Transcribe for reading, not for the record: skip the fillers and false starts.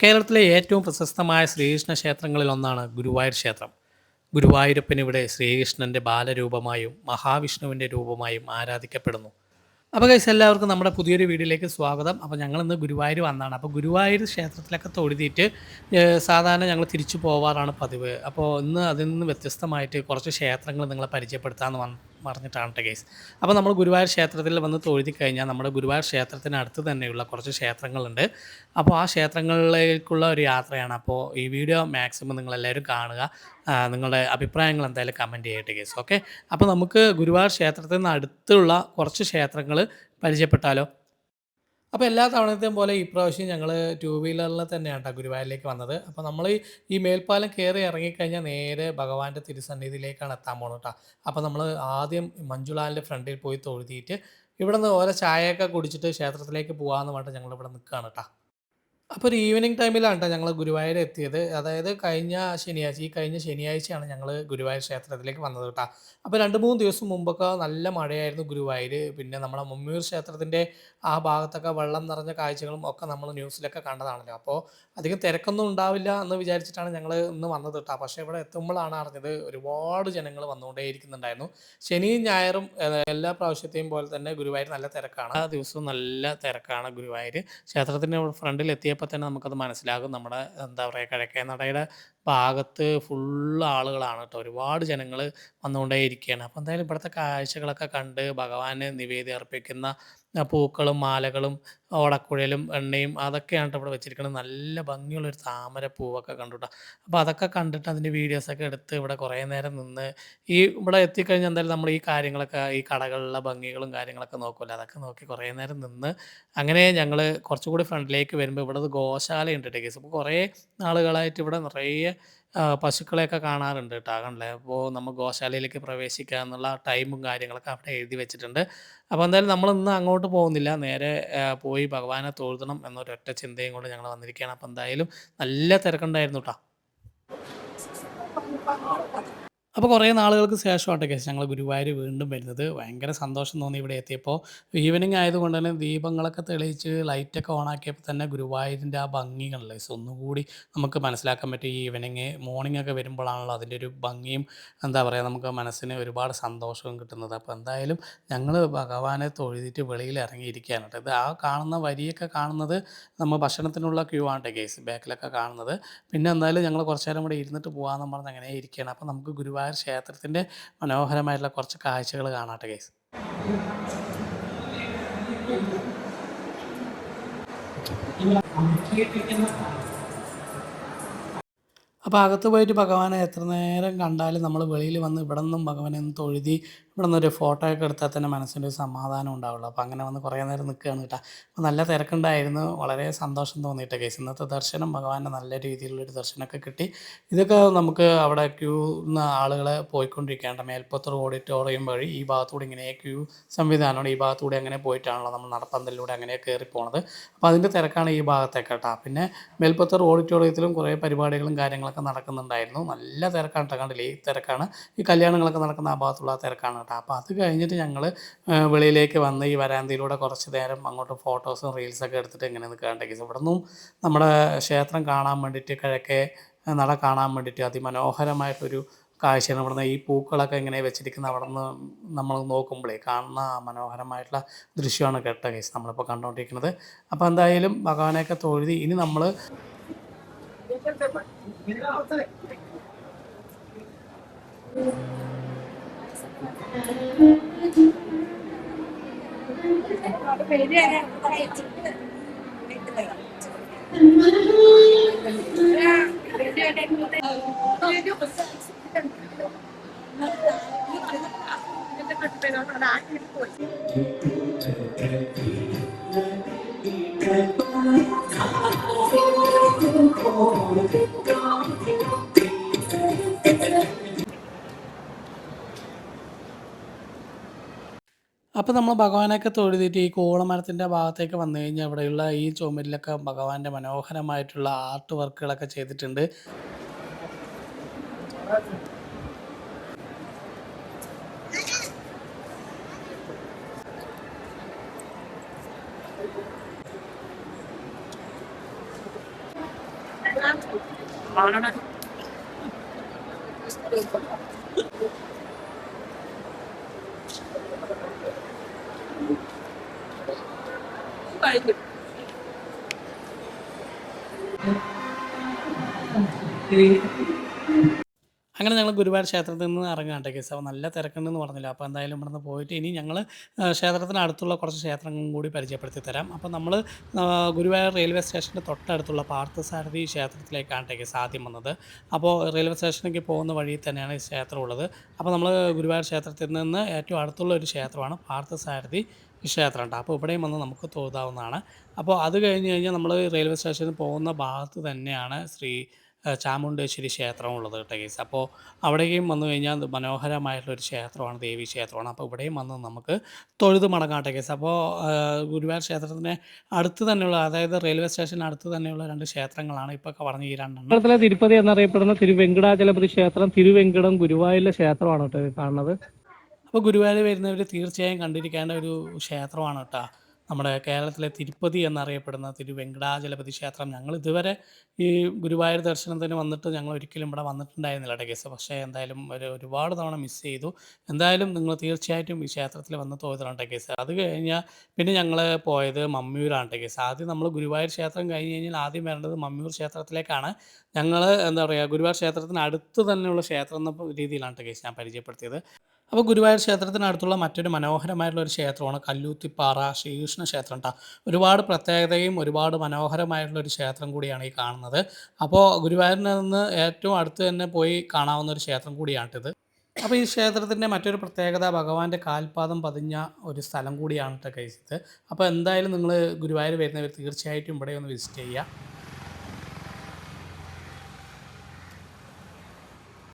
കേരളത്തിലെ ഏറ്റവും പ്രശസ്തമായ ശ്രീകൃഷ്ണ ക്ഷേത്രങ്ങളിലൊന്നാണ് ഗുരുവായൂർ ക്ഷേത്രം. ഗുരുവായൂരപ്പനിവിടെ ശ്രീകൃഷ്ണന്റെ ബാലരൂപമായും മഹാവിഷ്ണുവിന്റെ രൂപമായും ആരാധിക്കപ്പെടുന്നു. അപ്പോൾ ഗൈസ് എല്ലാവർക്കും നമ്മുടെ പുതിയൊരു വീഡിയോയിലേക്ക് സ്വാഗതം. അപ്പോൾ ഞങ്ങളിന്ന് ഗുരുവായൂർ വന്നതാണ്. അപ്പോൾ ഗുരുവായൂർ ക്ഷേത്രത്തിലൊക്കെ തൊഴുതിയിട്ട് സാധാരണ ഞങ്ങൾ തിരിച്ചു പോവാറാണ് പതിവ്. അപ്പോൾ ഇന്ന് അതിൽ നിന്ന് വ്യത്യസ്തമായിട്ട് കുറച്ച് ക്ഷേത്രങ്ങൾ നിങ്ങളെ പരിചയപ്പെടുത്താമെന്ന് പറഞ്ഞിട്ടാണ് ട്ടോ ഗൈസ്. അപ്പോൾ നമ്മൾ ഗുരുവായൂർ ക്ഷേത്രത്തിൽ വന്ന് തൊഴുതി കഴിഞ്ഞാൽ നമ്മുടെ ഗുരുവായൂർ ക്ഷേത്രത്തിനടുത്ത് തന്നെയുള്ള കുറച്ച് ക്ഷേത്രങ്ങളുണ്ട്. അപ്പോൾ ആ ക്ഷേത്രങ്ങളിലേക്കുള്ള ഒരു യാത്രയാണ്. അപ്പോൾ ഈ വീഡിയോ മാക്സിമം നിങ്ങളെല്ലാവരും കാണുക. നിങ്ങളുടെ അഭിപ്രായങ്ങൾ എന്തായാലും കമൻറ്റ് ചെയ്യട്ടെ ഗൈസ്. ഓക്കെ. അപ്പോൾ നമുക്ക് ഗുരുവായൂർ ക്ഷേത്രത്തിൽ നിന്ന് അടുത്തുള്ള കുറച്ച് ക്ഷേത്രങ്ങൾ പരിചയപ്പെട്ടാലോ? അപ്പോൾ എല്ലാ തവണത്തെയും പോലെ ഇപ്രാവശ്യം ഞങ്ങൾ ടൂ വീലറിൽ തന്നെയാണ് ട്ടോ ഗുരുവായൂരിലേക്ക് വന്നത്. അപ്പോൾ നമ്മൾ ഈ മേൽപ്പാലം കയറി ഇറങ്ങിക്കഴിഞ്ഞാൽ നേരെ ഭഗവാന്റെ തിരുസന്നിധിയിലേക്കാണ് എത്താൻ പോകുന്നത് ട്ടോ. അപ്പോൾ നമ്മൾ ആദ്യം മഞ്ജുളാലിൻ്റെ ഫ്രണ്ടിൽ പോയി തൊഴുതിയിട്ട് ഇവിടുന്ന് ഓരോ ചായയൊക്കെ കുടിച്ചിട്ട് ക്ഷേത്രത്തിലേക്ക് പോകാമെന്ന് പറഞ്ഞിട്ട് ഞങ്ങളിവിടെ നിൽക്കുകയാണ് ട്ടോ. അപ്പോൾ ഒരു ഈവനിംഗ് ടൈമിലാണ് ട്ടോ ഞങ്ങൾ ഗുരുവായൂർ എത്തിയത്. അതായത് കഴിഞ്ഞ ശനിയാഴ്ചയാണ് ഞങ്ങൾ ഗുരുവായൂർ ക്ഷേത്രത്തിലേക്ക് വന്നത് കേട്ടോ. അപ്പോൾ 2, 3 ദിവസം മുമ്പൊക്കെ നല്ല മഴയായിരുന്നു ഗുരുവായൂർ. പിന്നെ നമ്മുടെ മുമ്മിയൂർ ക്ഷേത്രത്തിൻ്റെ ആ ഭാഗത്തൊക്കെ വെള്ളം നിറഞ്ഞ കാഴ്ചകളും ഒക്കെ നമ്മൾ ന്യൂസിലൊക്കെ കണ്ടതാണല്ലോ. അപ്പോൾ അധികം തിരക്കൊന്നും ഉണ്ടാവില്ല എന്ന് വിചാരിച്ചിട്ടാണ് ഞങ്ങൾ ഇന്ന് വന്നത് കേട്ടോ. പക്ഷേ ഇവിടെ എത്തുമ്പോഴാണ് അറിഞ്ഞത് ഒരുപാട് ജനങ്ങൾ വന്നുകൊണ്ടേയിരിക്കുന്നുണ്ടായിരുന്നു. ശനിയും ഞായറും എല്ലാ പ്രാവശ്യത്തെയും പോലെ തന്നെ ഗുരുവായൂർ നല്ല തിരക്കാണ്. ആ ദിവസവും നല്ല തിരക്കാണ് ഗുരുവായൂർ. ക്ഷേത്രത്തിൻ്റെ ഫ്രണ്ടിൽ എത്തിയപ്പോൾ തന്നെ നമുക്കത് മനസ്സിലാകും. നമ്മുടെ എന്താ പറയുക കിഴക്കേ നടയുടെ ഭാഗത്ത് ഫുള്ള് ആളുകളാണ് കേട്ടോ. ഒരുപാട് ജനങ്ങൾ വന്നുകൊണ്ടേയിരിക്കുകയാണ്. അപ്പോൾ എന്തായാലും ഇവിടുത്തെ കാഴ്ചകളൊക്കെ കണ്ട് ഭഗവാന് നിവേദ്യം അർപ്പിക്കുന്ന പൂക്കളും മാലകളും ഓടക്കുഴലും എണ്ണയും അതൊക്കെയാണ് ട്ടോ ഇവിടെ വെച്ചിരിക്കുന്നത്. നല്ല ഭംഗിയുള്ളൊരു താമര പൂവൊക്കെ കണ്ടു ട്ടോ. അപ്പോൾ അതൊക്കെ കണ്ടിട്ട് അതിൻ്റെ വീഡിയോസൊക്കെ എടുത്ത് ഇവിടെ കുറേ നേരം നിന്ന് ഇവിടെ എത്തിക്കഴിഞ്ഞാൽ എന്തായാലും നമ്മൾ ഈ കാര്യങ്ങളൊക്കെ ഈ കടകളിലെ ഭംഗികളും കാര്യങ്ങളൊക്കെ നോക്കുമല്ലോ. അതൊക്കെ നോക്കി കുറേ നേരം നിന്ന് അങ്ങനെ ഞങ്ങൾ കുറച്ചുകൂടി ഫ്രണ്ടിലേക്ക് വരുമ്പോൾ ഇവിടെ ഒരു ഗോശാലയുണ്ട് ട്ടോ ഗയ്സ്. അപ്പോൾ കുറേ നാളുകളായിട്ട് ഇവിടെ നിറയെ പശുക്കളെയൊക്കെ കാണാറുണ്ട് ട്ടോ. കണ്ടില്ലേ. അപ്പോൾ നമ്മൾ ഗോശാലയിലേക്ക് പ്രവേശിക്കുക എന്നുള്ള ടൈമും കാര്യങ്ങളൊക്കെ അവിടെ എഴുതി വെച്ചിട്ടുണ്ട്. അപ്പോൾ എന്തായാലും നമ്മളിന്ന് അങ്ങോട്ട് പോകുന്നില്ല. നേരെ പോയി ഭഗവാനെ തൊഴുതണം എന്നൊരൊറ്റ ചിന്തയും കൊണ്ട് ഞങ്ങൾ വന്നിരിക്കുകയാണ്. അപ്പോൾ എന്തായാലും നല്ല തിരക്കുണ്ടായിരുന്നു ട്ടോ. അപ്പോൾ കുറേ നാളുകൾക്ക് ശേഷമാട്ടോ ഗൈസ് ഞങ്ങൾ ഗുരുവായൂർ വീണ്ടും വരുന്നത്. ഭയങ്കര സന്തോഷം തോന്നി ഇവിടെ എത്തിയപ്പോൾ. ഈവനിങ് ആയതുകൊണ്ട് തന്നെ ദീപങ്ങളൊക്കെ തെളിയിച്ച് ലൈറ്റൊക്കെ ഓണാക്കിയപ്പോൾ തന്നെ ഗുരുവായൂരിൻ്റെ ആ ഭംഗി കണ്ടില്ലേ ഗയ്സ് ഒന്നുകൂടി നമുക്ക് മനസ്സിലാക്കാൻ പറ്റും. ഈ മോർണിംഗ് ഒക്കെ വരുമ്പോഴാണല്ലോ അതിൻ്റെ ഒരു ഭംഗിയും എന്താ പറയുക നമുക്ക് മനസ്സിന് ഒരുപാട് സന്തോഷവും കിട്ടുന്നത്. അപ്പോൾ എന്തായാലും ഞങ്ങൾ ഭഗവാനെ തൊഴുതിട്ട് വെളിയിൽ ഇറങ്ങിയിരിക്കുകയാണ് കേട്ടോ. ഇത് ആ കാണുന്ന വരിയൊക്കെ കാണുന്നത് നമ്മൾ ഭക്ഷണത്തിനുള്ള ക്യൂ ആണ് ട്ടോ ഗയ്സ് ബാക്കിലൊക്കെ കാണുന്നത്. പിന്നെ എന്തായാലും ഞങ്ങൾ കുറച്ച് നേരം കൂടെ ഇരുന്നിട്ട് പോകാമെന്ന് പറഞ്ഞ് അങ്ങനെ ഇരിക്കുകയാണ്. അപ്പോൾ നമുക്ക് ഗുരുവായൂർ ക്ഷേത്രത്തിൻ്റെ മനോഹരമായിട്ടുള്ള കുറച്ച് കാഴ്ചകൾ കാണാട്ടെ ഗൈസ്. അപ്പോൾ അകത്ത് പോയിട്ട് ഭഗവാനെ എത്ര നേരം കണ്ടാലും നമ്മൾ വെളിയിൽ വന്ന് ഇവിടെ നിന്നും ഭഗവാനെ ഒന്ന് തൊഴുതി ഇവിടെ നിന്നൊരു ഫോട്ടോ ഒക്കെ എടുത്താൽ തന്നെ മനസ്സിൻ്റെ ഒരു സമാധാനം ഉണ്ടാവുള്ളൂ. അപ്പോൾ അങ്ങനെ വന്ന് കുറേ നേരം നിൽക്കുകയാണ് കേട്ടോ. അപ്പോൾ നല്ല തിരക്കുണ്ടായിരുന്നു. വളരെ സന്തോഷം തോന്നിയിട്ട് കേസ് ഇന്നത്തെ ദർശനം ഭഗവാന്റെ നല്ല രീതിയിലുള്ളൊരു ദർശനമൊക്കെ കിട്ടി. ഇതൊക്കെ നമുക്ക് അവിടെ ക്യൂ നിന്ന് ആളുകളെ പോയിക്കൊണ്ടിരിക്കുകയാണ്. മേൽപ്പത്തൂർ ഓഡിറ്റോറിയം വഴി ഈ ഭാഗത്തൂടെ ഇങ്ങനെ ക്യൂ സംവിധാനമാണ്. ഈ ഭാഗത്തൂടെ അങ്ങനെ പോയിട്ടാണല്ലോ നമ്മൾ നടപ്പന്തലിലൂടെ അങ്ങനെ കയറി പോണത്. അപ്പോൾ അതിൻ്റെ തിരക്കാണ് ഈ ഭാഗത്തേക്ക് കേട്ടോ. പിന്നെ മേൽപ്പത്തൂർ ഓഡിറ്റോറിയത്തിലും കുറേ പരിപാടികളും കാര്യങ്ങളൊക്കെ നടക്കുന്നുണ്ടായിരുന്നു. നല്ല തിരക്കാണ് കേട്ടോ. കണ്ടില്ലേ ഈ തിരക്കാണ് ഈ കല്യാണങ്ങളൊക്കെ നടക്കുന്ന ആ ഭാഗത്തുള്ള തിരക്കാണ് കേട്ടോ. അപ്പോൾ അത് കഴിഞ്ഞിട്ട് ഞങ്ങൾ വെളിയിലേക്ക് വന്ന് ഈ വരാന്തയിലൂടെ കുറച്ച് നേരം അങ്ങോട്ട് ഫോട്ടോസും റീൽസൊക്കെ എടുത്തിട്ട് ഇങ്ങനെ നിൽക്കുകയുണ്ടെങ്കിൽ ഇവിടെ നിന്നും നമ്മുടെ ക്ഷേത്രം കാണാൻ വേണ്ടിയിട്ട് കിഴക്കേ നട കാണാൻ വേണ്ടിയിട്ട് അതിമനോഹരമായിട്ടൊരു കാഴ്ചയാണ്. ഇവിടുന്ന് ഈ പൂക്കളൊക്കെ ഇങ്ങനെ വെച്ചിരിക്കുന്ന അവിടെ നിന്ന് നമ്മൾ നോക്കുമ്പോഴേ കാണുന്ന മനോഹരമായിട്ടുള്ള ദൃശ്യമാണ് കേട്ടോ ഗൈസ് നമ്മളിപ്പോൾ കണ്ടുകൊണ്ടിരിക്കുന്നത്. അപ്പോൾ എന്തായാലും ഭഗവാനെയൊക്കെ തൊഴുതി ഇനി നമ്മൾ അപ്പോൾ നമ്മൾ ഭഗവാനെയൊക്കെ തൊഴുതിട്ട് ഈ കൂവളമരത്തിൻ്റെ ഭാഗത്തേക്ക് വന്നു കഴിഞ്ഞാൽ അവിടെയുള്ള ഈ ചുമരിലൊക്കെ ഭഗവാന്റെ മനോഹരമായിട്ടുള്ള ആർട്ട് വർക്കുകളൊക്കെ ചെയ്തിട്ടുണ്ട്. അങ്ങനെ ഞങ്ങൾ ഗുരുവായൂർ ക്ഷേത്രത്തിൽ നിന്ന് ഇറങ്ങാട്ടെ കേസ്. അപ്പോൾ നല്ല തിരക്കുണ്ടെന്ന് പറഞ്ഞില്ല. അപ്പോൾ എന്തായാലും ഇവിടുന്ന് പോയിട്ട് ഇനി ഞങ്ങൾ ക്ഷേത്രത്തിന് അടുത്തുള്ള കുറച്ച് ക്ഷേത്രങ്ങളും കൂടി പരിചയപ്പെടുത്തി തരാം. അപ്പോൾ നമ്മൾ ഗുരുവായൂർ റെയിൽവേ സ്റ്റേഷൻ്റെ തൊട്ടടുത്തുള്ള പാർത്ഥസാരഥി ക്ഷേത്രത്തിലേക്കാണ് കേസ് ആദ്യം വന്നത്. അപ്പോൾ റെയിൽവേ സ്റ്റേഷനിലേക്ക് പോകുന്ന വഴിയിൽ തന്നെയാണ് ഈ ക്ഷേത്രം ഉള്ളത്. അപ്പോൾ നമ്മൾ ഗുരുവായൂർ ക്ഷേത്രത്തിൽ നിന്ന് ഏറ്റവും അടുത്തുള്ള ഒരു ക്ഷേത്രമാണ് പാർത്ഥസാരഥി ക്ഷേത്രം കേട്ടോ. അപ്പോൾ ഇവിടെയും വന്ന് നമുക്ക് തൊഴുതാവുന്നതാണ്. അപ്പോൾ അത് കഴിഞ്ഞ് കഴിഞ്ഞാൽ നമ്മൾ റെയിൽവേ സ്റ്റേഷനിൽ പോകുന്ന ഭാഗത്ത് തന്നെയാണ് ചാമുണ്ടേശ്വരി ക്ഷേത്രം ഉള്ളത് കേട്ടോ ഗൈസ്. അപ്പോൾ അവിടേക്കും വന്നു കഴിഞ്ഞാൽ മനോഹരമായിട്ടുള്ളൊരു ക്ഷേത്രമാണ്, ദേവി ക്ഷേത്രമാണ്. അപ്പോൾ ഇവിടെയും വന്ന് നമുക്ക് തൊഴുത് മടങ്ങാട്ടെ ഗൈസ്. അപ്പോൾ ഗുരുവായൂർ ക്ഷേത്രത്തിന് അടുത്ത് തന്നെയുള്ള, അതായത് റെയിൽവേ സ്റ്റേഷന് അടുത്ത് തന്നെയുള്ള 2 ക്ഷേത്രങ്ങളാണ് ഇപ്പോൾ പറഞ്ഞ ഈ 2 കേരളത്തിലെ തിരുപ്പതി എന്നറിയപ്പെടുന്ന തിരുവെങ്കടാചലപതി ക്ഷേത്രം, തിരുവെങ്കടം ഗുരുവായൂരിലെ ക്ഷേത്രമാണ് കേട്ടോ കാണുന്നത്. അപ്പോൾ ഗുരുവായൂർ വരുന്നവർ തീർച്ചയായും കണ്ടിരിക്കേണ്ട ഒരു ക്ഷേത്രമാണ് കേട്ടോ നമ്മുടെ കേരളത്തിലെ തിരുപ്പതി എന്നറിയപ്പെടുന്ന തിരുവെങ്കടാചലപതി ക്ഷേത്രം. ഞങ്ങൾ ഇതുവരെ ഈ ഗുരുവായൂർ ദർശനത്തിന് വന്നിട്ട് ഞങ്ങൾ ഒരിക്കലും ഇവിടെ വന്നിട്ടുണ്ടായിരുന്നില്ല കേസ്. പക്ഷേ എന്തായാലും ഒരുപാട് തവണ മിസ് ചെയ്തു. എന്തായാലും നിങ്ങൾ തീർച്ചയായിട്ടും ഈ ക്ഷേത്രത്തിൽ വന്ന് തൊഴുതണം കേസ്. അത് കഴിഞ്ഞാൽ പിന്നെ ഞങ്ങൾ പോയത് മമ്മിയൂരാണ് കേസ്. ആദ്യം നമ്മൾ ഗുരുവായൂർ ക്ഷേത്രം കഴിഞ്ഞ് കഴിഞ്ഞാൽ ആദ്യം വരേണ്ടത് മമ്മിയൂർ ക്ഷേത്രത്തിലേക്കാണ്. ഞങ്ങൾ എന്താ പറയുക, ഗുരുവായൂർ ക്ഷേത്രത്തിന് അടുത്ത് തന്നെയുള്ള ക്ഷേത്രം എന്ന രീതിയിലാണ് കേസ് ഞാൻ പരിചയപ്പെടുത്തിയത്. അപ്പോൾ ഗുരുവായൂർ ക്ഷേത്രത്തിനടുത്തുള്ള മറ്റൊരു മനോഹരമായിട്ടുള്ള ഒരു ക്ഷേത്രമാണ് കല്ലൂത്തിപ്പാറ ശ്രീകൃഷ്ണ ക്ഷേത്രം കേട്ടോ. ഒരുപാട് പ്രത്യേകതയും ഒരുപാട് മനോഹരമായിട്ടുള്ള ഒരു ക്ഷേത്രം കൂടിയാണ് ഈ കാണുന്നത്. അപ്പോൾ ഗുരുവായൂരിൽ നിന്ന് ഏറ്റവും അടുത്ത് തന്നെ പോയി കാണാവുന്ന ഒരു ക്ഷേത്രം കൂടിയാണിത്. അപ്പോൾ ഈ ക്ഷേത്രത്തിൻ്റെ മറ്റൊരു പ്രത്യേകത ഭഗവാന്റെ കാൽപാദം പതിഞ്ഞ ഒരു സ്ഥലം കൂടിയാണ് കേട്ടോ ഗൈസ് ഇത്. അപ്പോൾ എന്തായാലും നിങ്ങൾ ഗുരുവായൂർ വരുന്നവർ തീർച്ചയായിട്ടും ഇവിടെ ഒന്ന് വിസിറ്റ് ചെയ്യുക.